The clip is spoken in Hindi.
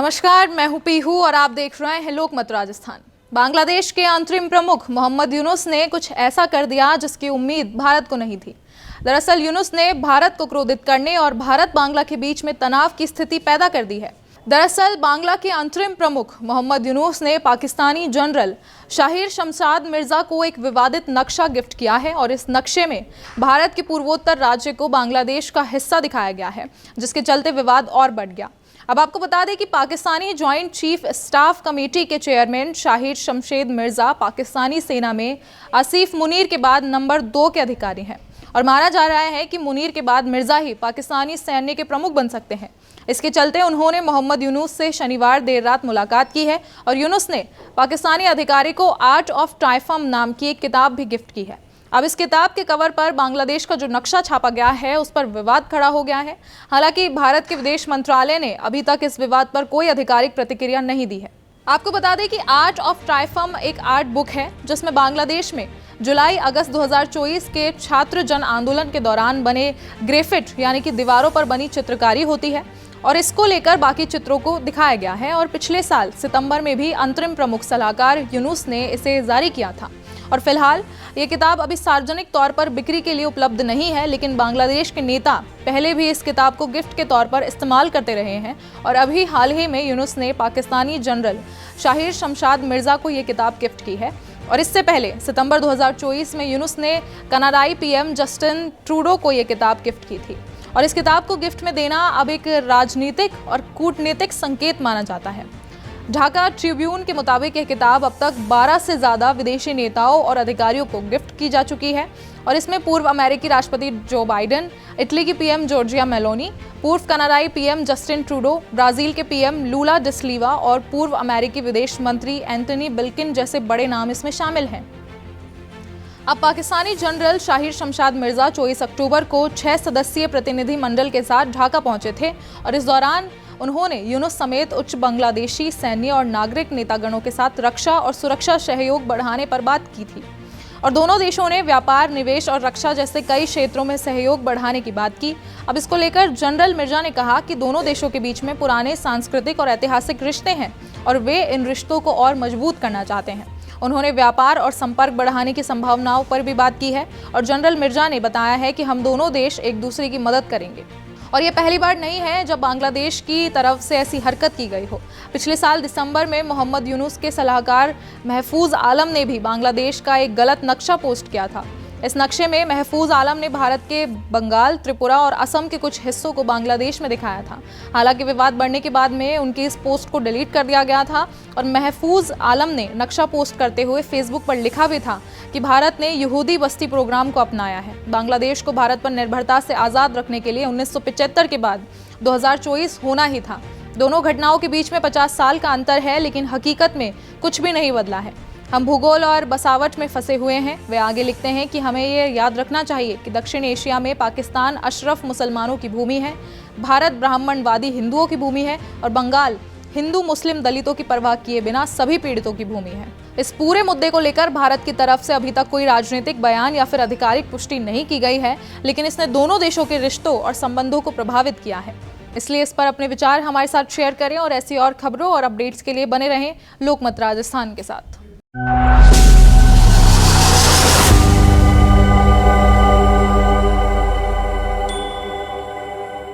नमस्कार, मैं हूं पीहू और आप देख रहे हैं लोकमत राजस्थान। बांग्लादेश के अंतरिम प्रमुख मोहम्मद यूनुस ने कुछ ऐसा कर दिया जिसकी उम्मीद भारत को नहीं थी। दरअसल यूनुस ने भारत को क्रोधित करने और भारत बांग्ला के बीच में तनाव की स्थिति पैदा कर दी है। दरअसल बांग्ला के अंतरिम प्रमुख मोहम्मद यूनुस ने पाकिस्तानी जनरल शाहिर शमशाद मिर्जा को एक विवादित नक्शा गिफ्ट किया है और इस नक्शे में भारत के पूर्वोत्तर राज्य को बांग्लादेश का हिस्सा दिखाया गया है, जिसके चलते विवाद और बढ़ गया। अब आपको बता दें कि Pakistani joint chief staff committee के चेयरमैन शाहिर शमशेद मिर्जा पाकिस्तानी सेना में आसिफ मुनीर के बाद नंबर 2 के अधिकारी हैं और माना जा रहा है कि मुनीर के बाद मिर्जा ही पाकिस्तानी सैन्य के प्रमुख बन सकते हैं। इसके चलते उन्होंने मोहम्मद यूनुस से शनिवार देर रात मुलाकात की है और यूनुस ने पाकिस्तानी अधिकारी को आर्ट ऑफ ट्राइफम नाम की एक किताब भी गिफ्ट की है। अब इस किताब के कवर पर बांग्लादेश का जो नक्शा छापा गया है उस पर विवाद खड़ा हो गया है। हालांकि भारत के विदेश मंत्रालय ने अभी तक इस विवाद पर कोई आधिकारिक प्रतिक्रिया नहीं दी है। आपको बता दें कि आर्ट ऑफ ट्राइफम एक आर्ट बुक है जिसमें बांग्लादेश में जुलाई-अगस्त 2024 के छात्र जन आंदोलन के दौरान बने ग्रेफिट यानी कि दीवारों पर बनी चित्रकारी होती है और इसको लेकर बाकी चित्रों को दिखाया गया है। और पिछले साल सितंबर में भी अंतरिम प्रमुख सलाहकार यूनुस ने इसे जारी किया था। और फिलहाल ये किताब अभी सार्वजनिक तौर पर बिक्री के लिए उपलब्ध नहीं है, लेकिन बांग्लादेश के नेता पहले भी इस किताब को गिफ्ट के तौर पर इस्तेमाल करते रहे हैं और अभी हाल ही में यूनुस ने पाकिस्तानी जनरल शाहिर शमशाद मिर्जा को ये किताब गिफ्ट की है। और इससे पहले सितंबर 2024 में यूनुस ने कनाडाई पीएम जस्टिन ट्रूडो को ये किताब गिफ्ट की थी और इस किताब को गिफ्ट में देना अब एक राजनीतिक और कूटनीतिक संकेत माना जाता है। ढाका ट्रिब्यून के मुताबिक यह किताब अब तक 12 से ज़्यादा विदेशी नेताओं और अधिकारियों को गिफ्ट की जा चुकी है और इसमें पूर्व अमेरिकी राष्ट्रपति जो बाइडेन, इटली की पीएम जॉर्जिया मेलोनी, पूर्व कनाडाई पीएम जस्टिन ट्रूडो, ब्राज़ील के पीएम लूला डिसलीवा और पूर्व अमेरिकी विदेश मंत्री एंटनी बिल्किन जैसे बड़े नाम इसमें शामिल हैं। अब पाकिस्तानी जनरल शाहिर शमशाद मिर्जा 24 अक्टूबर को 6 सदस्यीय प्रतिनिधि मंडल के साथ ढाका पहुंचे थे और इस दौरान उन्होंने यूनुस समेत उच्च बांग्लादेशी सैन्य और नागरिक नेतागणों के साथ रक्षा और सुरक्षा सहयोग बढ़ाने पर बात की थी और दोनों देशों ने व्यापार, निवेश और रक्षा जैसे कई क्षेत्रों में सहयोग बढ़ाने की बात की। अब इसको लेकर जनरल मिर्जा ने कहा कि दोनों देशों के बीच में पुराने सांस्कृतिक और ऐतिहासिक रिश्ते हैं और वे इन रिश्तों को और मजबूत करना चाहते हैं। उन्होंने व्यापार और संपर्क बढ़ाने की संभावनाओं पर भी बात की है और जनरल मिर्जा ने बताया है कि हम दोनों देश एक दूसरे की मदद करेंगे और ये पहली बार नहीं है जब बांग्लादेश की तरफ से ऐसी हरकत की गई हो। पिछले साल दिसंबर में मोहम्मद यूनुस के सलाहकार महफूज आलम ने भी बांग्लादेश का एक गलत नक्शा पोस्ट किया था। इस नक्शे में महफूज आलम ने भारत के बंगाल, त्रिपुरा और असम के कुछ हिस्सों को बांग्लादेश में दिखाया था। हालांकि विवाद बढ़ने के बाद में उनकी इस पोस्ट को डिलीट कर दिया गया था और महफूज आलम ने नक्शा पोस्ट करते हुए फेसबुक पर लिखा भी था कि भारत ने यहूदी बस्ती प्रोग्राम को अपनाया है। बांग्लादेश को भारत पर निर्भरता से आज़ाद रखने के लिए 1975 के बाद 2024 होना ही था। दोनों घटनाओं के बीच में 50 साल का अंतर है, लेकिन हकीकत में कुछ भी नहीं बदला है। हम भूगोल और बसावट में फंसे हुए हैं। वे आगे लिखते हैं कि हमें ये याद रखना चाहिए कि दक्षिण एशिया में पाकिस्तान अशरफ मुसलमानों की भूमि है, भारत ब्राह्मणवादी हिंदुओं की भूमि है और बंगाल हिंदू मुस्लिम दलितों की परवाह किए बिना सभी पीड़ितों की भूमि है। इस पूरे मुद्दे को लेकर भारत की तरफ से अभी तक कोई राजनीतिक बयान या फिर आधिकारिक पुष्टि नहीं की गई है, लेकिन इसने दोनों देशों के रिश्तों और संबंधों को प्रभावित किया है। इसलिए इस पर अपने विचार हमारे साथ शेयर करें और ऐसी और खबरों और अपडेट्स के लिए बने रहें लोकमत राजस्थान के साथ।